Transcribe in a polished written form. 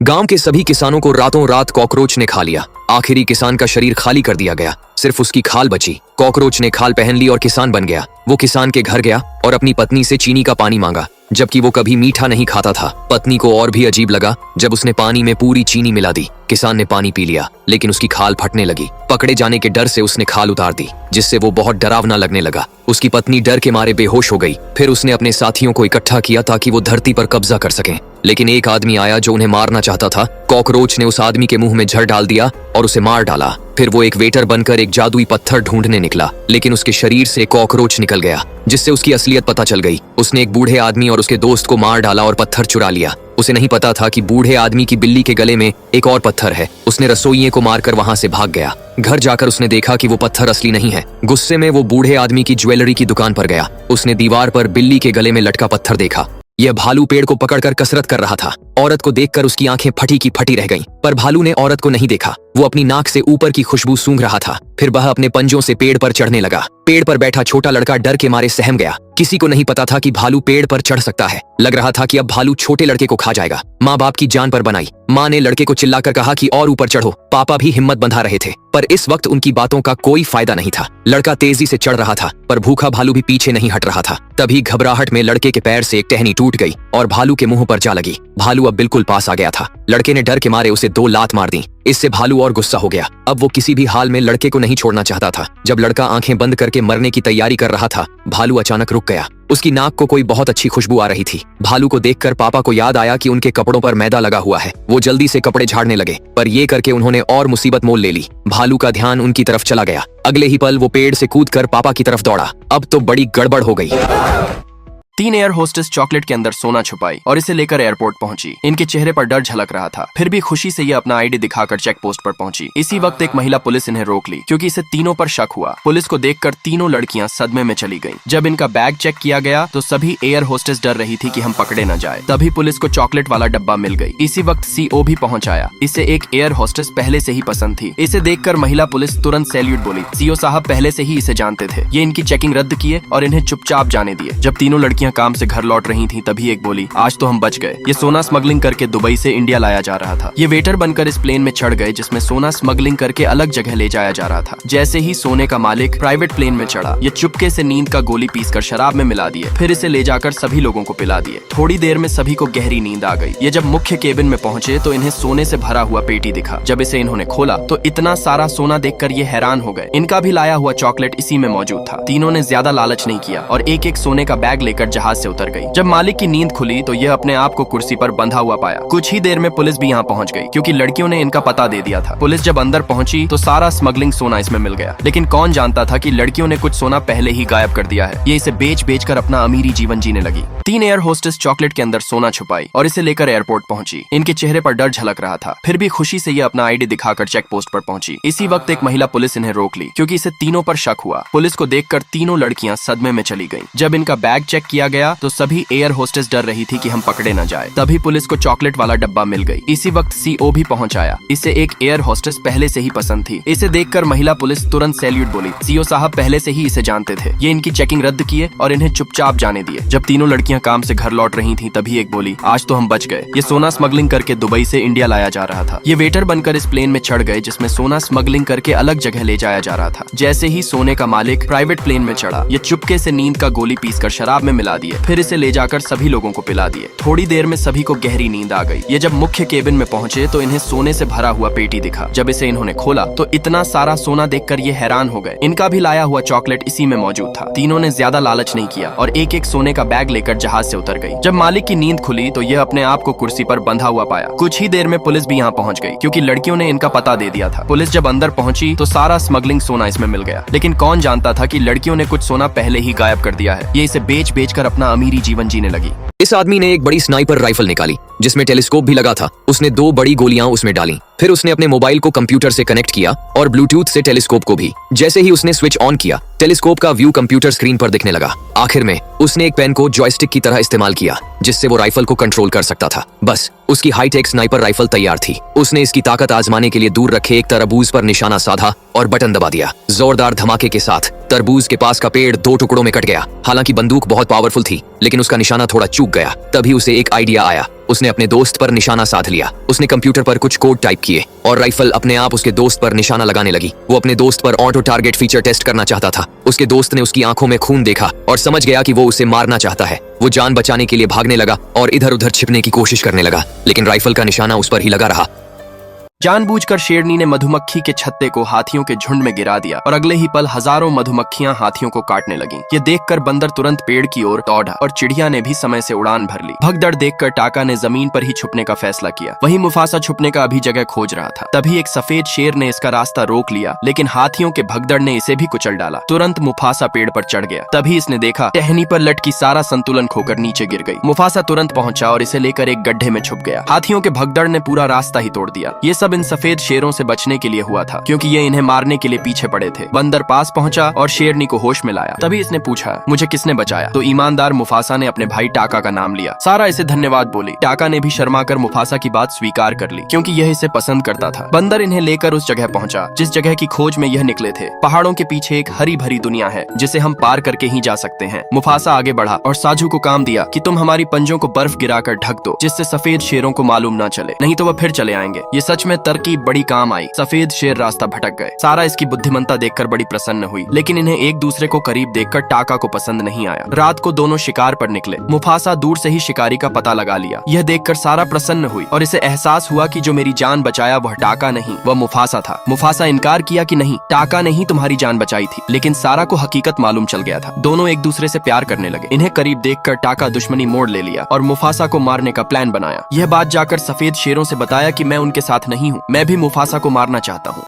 गांव के सभी किसानों को रातों रात कॉकरोच ने खा लिया। आखिरी किसान का शरीर खाली कर दिया गया, सिर्फ उसकी खाल बची। कॉकरोच ने खाल पहन ली और किसान बन गया। वो किसान के घर गया और अपनी पत्नी से चीनी का पानी मांगा, जबकि वो कभी मीठा नहीं खाता था। पत्नी को और भी अजीब लगा जब उसने पानी में पूरी चीनी मिला दी। किसान ने पानी पी लिया, लेकिन उसकी खाल फटने लगी। पकड़े जाने के डर से उसने खाल उतार दी, जिससे वो बहुत डरावना लगने लगा। उसकी पत्नी डर के मारे बेहोश हो गई। फिर उसने अपने साथियों को इकट्ठा किया ताकि वो धरती पर कब्जा कर सकें, लेकिन एक आदमी आया जो उन्हें मारना चाहता था। कॉकरोच ने उस आदमी के मुंह में जहर डाल दिया और उसे मार डाला। फिर वो एक वेटर बनकर एक जादुई पत्थर ढूंढने निकला, लेकिन उसके शरीर से कॉकरोच निकल गया, जिससे उसकी असलियत पता चल गई। उसने एक बूढ़े आदमी और उसके दोस्त को मार डाला और पत्थर चुरा लिया। उसे नहीं पता था कि बूढ़े आदमी की बिल्ली के गले में एक और पत्थर है। उसने रसोइये को मारकर वहां से भाग गया। घर जाकर उसने देखा कि वो पत्थर असली नहीं है। गुस्से में वो बूढ़े आदमी की ज्वेलरी की दुकान पर गया। उसने दीवार पर बिल्ली के गले में लटका पत्थर देखा। यह भालू पेड़ को पकड़कर कसरत कर रहा था। औरत को देखकर उसकी आंखें फटी की फटी रह गईं, पर भालू ने औरत को नहीं देखा। वो अपनी नाक से ऊपर की खुशबू सूंघ रहा था। फिर वह अपने पंजों से पेड़ पर चढ़ने लगा। पेड़ पर बैठा छोटा लड़का डर के मारे सहम गया। किसी को नहीं पता था कि भालू पेड़ पर चढ़ सकता है। लग रहा था कि अब भालू छोटे लड़के को खा जाएगा। माँ बाप की जान पर बनाई। माँ ने लड़के को चिल्लाकर कहा कि और ऊपर चढ़ो। पापा भी हिम्मत बंधा रहे थे, पर इस वक्त उनकी बातों का कोई फायदा नहीं था। लड़का तेजी से चढ़ रहा था, पर भूखा भालू भी पीछे नहीं हट रहा था। तभी घबराहट में लड़के के पैर से एक टहनी टूट गई और भालू के मुंह पर जा लगी। भालू अब बिल्कुल पास आ गया था। लड़के ने डर के मारे उसे 2 लात मार दी। इससे भालू और गुस्सा हो गया। अब वो किसी भी हाल में लड़के को नहीं छोड़ना चाहता था। जब लड़का आंखें बंद करके मरने की तैयारी कर रहा था, भालू अचानक रुक गया। उसकी नाक को कोई बहुत अच्छी खुशबू आ रही थी। भालू को देखकर पापा को याद आया कि उनके कपड़ों पर मैदा लगा हुआ है। वो जल्दी से कपड़े झाड़ने लगे, पर ये करके उन्होंने और मुसीबत मोल ले ली। भालू का ध्यान उनकी तरफ चला गया। अगले ही पल वो पेड़ से कूदकर पापा की तरफ दौड़ा। अब तो बड़ी गड़बड़ हो गई। 3 एयर होस्टेस चॉकलेट के अंदर सोना छुपाई और इसे लेकर एयरपोर्ट पहुंची। इनके चेहरे पर डर झलक रहा था, फिर भी खुशी से ये अपना आईडी दिखाकर चेक पोस्ट पर पहुंची। इसी वक्त एक महिला पुलिस इन्हें रोक ली, क्योंकि इसे तीनों पर शक हुआ। पुलिस को देखकर तीनों लड़कियां सदमे में चली गईं। जब इनका बैग चेक किया गया तो सभी एयर होस्टेस डर रही थी कि हम पकड़े न जाए। तभी पुलिस को चॉकलेट वाला डब्बा मिल गई। इसी वक्त CO भी पहुंच आया। इसे एक एयर होस्टेस पहले से ही पसंद थी। इसे देखकर महिला पुलिस तुरंत सैल्यूट बोली। CO साहब पहले से ही इसे जानते थे। ये इनकी चेकिंग रद्द किए और इन्हें चुपचाप जाने दिए। जब तीनों लड़कियां काम से घर लौट रही थी, तभी एक बोली, आज तो हम बच गए। ये सोना स्मगलिंग करके दुबई से इंडिया लाया जा रहा था। ये वेटर बनकर इस प्लेन में चढ़ गए, जिसमें सोना स्मगलिंग करके अलग जगह ले जाया जा रहा था। जैसे ही सोने का मालिक प्राइवेट प्लेन में चढ़ा, ये चुपके से नींद का गोली पीसकर शराब में मिला दिए। फिर इसे ले जाकर सभी लोगों को पिला दिए। थोड़ी देर में सभी को गहरी नींद आ गई। ये जब मुख्य केबिन में पहुंचे तो इन्हें सोने से भरा हुआ पेटी दिखा। जब इसे इन्होंने खोला तो इतना सारा सोना देखकर ये हैरान हो गए। इनका भी लाया हुआ चॉकलेट इसी में मौजूद था। तीनों ने ज्यादा लालच नहीं किया और एक एक सोने का बैग लेकर जहाज से उतर गई। जब मालिक की नींद खुली तो यह अपने आप को कुर्सी पर बंधा हुआ पाया। कुछ ही देर में पुलिस भी यहाँ पहुंच गई, क्योंकि लड़कियों ने इनका पता दे दिया था। पुलिस जब अंदर पहुंची तो सारा स्मगलिंग सोना इसमें मिल गया, लेकिन कौन जानता था कि लड़कियों ने कुछ सोना पहले ही गायब कर दिया है। ये इसे बेच कर अपना अमीरी जीवन जीने लगी। 3 एयर होस्टेस चॉकलेट के अंदर सोना छुपाई और इसे लेकर एयरपोर्ट पहुंची। इनके चेहरे पर डर झलक रहा था, फिर भी खुशी से ये अपना आईडी दिखाकर चेक पोस्ट पर पहुंची। इसी वक्त एक महिला पुलिस इन्हें रोक ली, क्योंकि इसे तीनों पर शक हुआ। पुलिस को देखकर तीनों लड़कियां सदमे में चली गईं। जब इनका बैग चेक किया गया तो सभी एयर होस्टेस डर रही थी कि हम पकड़े न जाए। तभी पुलिस को चॉकलेट वाला डब्बा मिल गई। इसी वक्त CO भी पहुंच आया। इसे एक एयर होस्टेस पहले से ही पसंद थी। इसे देखकर महिला पुलिस तुरंत सैल्यूट बोली। CO साहब पहले से ही इसे जानते थे। ये इनकी चेकिंग रद्द किए और इन्हें चुपचाप जाने दिए। जब तीनों लड़कियां काम से घर लौट रही थी, तभी एक बोली, आज तो हम बच गए। ये सोना स्मगलिंग करके दुबई से इंडिया लाया जा रहा था। ये वेटर बनकर इस प्लेन में चढ़ गए, जिसमें सोना स्मगलिंग करके अलग जगह ले जाया जा रहा था। जैसे ही सोने का मालिक प्राइवेट प्लेन में चढ़ा, ये चुपके से नींद का गोली पीसकर शराब में मिला दिए। फिर इसे ले जाकर सभी लोगों को पिला दिए। थोड़ी देर में सभी को गहरी नींद आ गई। ये जब मुख्य केबिन में पहुंचे तो इन्हें सोने से भरा हुआ पेटी दिखा। जब इसे इन्होंने खोला तो इतना सारा सोना देखकर ये हैरान हो गए। इनका भी लाया हुआ चॉकलेट इसी में मौजूद था। तीनों ने ज्यादा लालच नहीं किया और एक एक सोने का बैग लेकर जहाज से उतर गई। जब मालिक की नींद खुली तो यह अपने आप को कुर्सी पर बंधा हुआ पाया। कुछ ही देर में पुलिस भी यहाँ पहुंच गई, क्योंकि लड़कियों ने इनका पता दे दिया था। पुलिस जब अंदर पहुंची तो सारा स्मगलिंग सोना इसमें मिल गया, लेकिन कौन जानता था कि लड़कियों ने कुछ सोना पहले ही गायब कर दिया है। ये इसे बेच कर अपना अमीरी जीवन जीने लगी। इस आदमी ने एक बड़ी स्नाइपर राइफल निकाली, जिसमें टेलीस्कोप भी लगा था। उसने 2 बड़ी गोलियां उसमें डाली। फिर उसने अपने मोबाइल को कंप्यूटर से कनेक्ट किया और ब्लूटूथ से टेलीस्कोप को भी। जैसे ही उसने स्विच ऑन किया, टेलीस्कोप का व्यू कंप्यूटर स्क्रीन पर दिखने लगा। आखिर में उसने एक पेन को जॉयस्टिक की तरह इस्तेमाल किया, जिससे वो राइफल को कंट्रोल कर सकता था। बस उसकी हाईटेक स्नाइपर राइफल तैयार थी। उसने इसकी ताकत आजमाने के लिए दूर रखे एक तरबूज पर निशाना साधा और बटन दबा दिया। जोरदार धमाके के साथ तरबूज के पास का पेड़ 2 टुकड़ों में कट गया। हालांकि बंदूक बहुत पावरफुल थी, लेकिन उसका निशाना थोड़ा चूक गया। तभी उसे एक आइडिया आया। उसने अपने दोस्त पर निशाना साध लिया। उसने कंप्यूटर पर कुछ कोड टाइप किए और राइफल अपने आप उसके दोस्त पर निशाना लगाने लगी। वो अपने दोस्त पर ऑटो टारगेट फीचर टेस्ट करना चाहता था। उसके दोस्त ने उसकी आंखों में खून देखा और समझ गया कि वो उसे मारना चाहता है। वो जान बचाने के लिए भागने लगा और इधर उधर छिपने की कोशिश करने लगा, लेकिन राइफल का निशाना उस पर ही लगा रहा। जानबूझकर शेरनी ने मधुमक्खी के छत्ते को हाथियों के झुंड में गिरा दिया और अगले ही पल हजारों मधुमक्खियां हाथियों को काटने लगीं। ये देखकर बंदर तुरंत पेड़ की ओर दौड़ा और चिड़िया ने भी समय से उड़ान भर ली। भगदड़ देखकर टाका ने जमीन पर ही छुपने का फैसला किया। वहीं मुफासा छुपने का अभी जगह खोज रहा था। तभी एक सफेद शेर ने इसका रास्ता रोक लिया, लेकिन हाथियों के भगदड़ ने इसे भी कुचल डाला। तुरंत मुफासा पेड़ पर चढ़ गया। तभी इसने देखा टहनी पर लटकी सारा संतुलन खोकर नीचे गिर गई। मुफासा तुरंत पहुंचा और इसे लेकर एक गड्ढे में छुप गया। हाथियों के भगदड़ ने पूरा रास्ता ही तोड़ दिया। ये सब इन सफेद शेरों से बचने के लिए हुआ था, क्योंकि ये इन्हें मारने के लिए पीछे पड़े थे। बंदर पास पहुंचा और शेरनी को होश में लाया। तभी इसने पूछा, मुझे किसने बचाया? तो ईमानदार मुफासा ने अपने भाई टाका का नाम लिया। सारा इसे धन्यवाद बोली। टाका ने भी शर्माकर मुफासा की बात स्वीकार कर ली, क्योंकि यह इसे पसंद करता था। बंदर इन्हें लेकर उस जगह पहुंचा जिस जगह की खोज में यह निकले थे। पहाड़ों के पीछे एक हरी भरी दुनिया है जिसे हम पार करके ही जा सकते हैं। मुफासा आगे बढ़ा और साजू को काम दिया कि तुम हमारी पंजों को बर्फ गिराकर ढक दो, जिससे सफेद शेरों को मालूम न चले, नहीं तो वह फिर चले आएंगे। ये सच में तरकीब बड़ी काम आई। सफेद शेर रास्ता भटक गए। सारा इसकी बुद्धिमत्ता देखकर बड़ी प्रसन्न हुई, लेकिन इन्हें एक दूसरे को करीब देखकर टाका को पसंद नहीं आया। रात को दोनों शिकार पर निकले। मुफासा दूर से ही शिकारी का पता लगा लिया। यह देखकर सारा प्रसन्न हुई और इसे एहसास हुआ कि जो मेरी जान बचाया वह टाका नहीं, वह मुफासा था। मुफासा इनकार किया कि नहीं, टाका ने ही तुम्हारी जान बचाई थी, लेकिन सारा को हकीकत मालूम चल गया था। दोनों एक दूसरे से प्यार करने लगे। इन्हें करीब देखकर टाका दुश्मनी मोड़ ले लिया और मुफासा को मारने का प्लान बनाया। यह बात जाकर सफेद शेरों से बताया कि मैं उनके साथ नहीं हूँ, मैं भी मुफासा को मारना चाहता हूँ।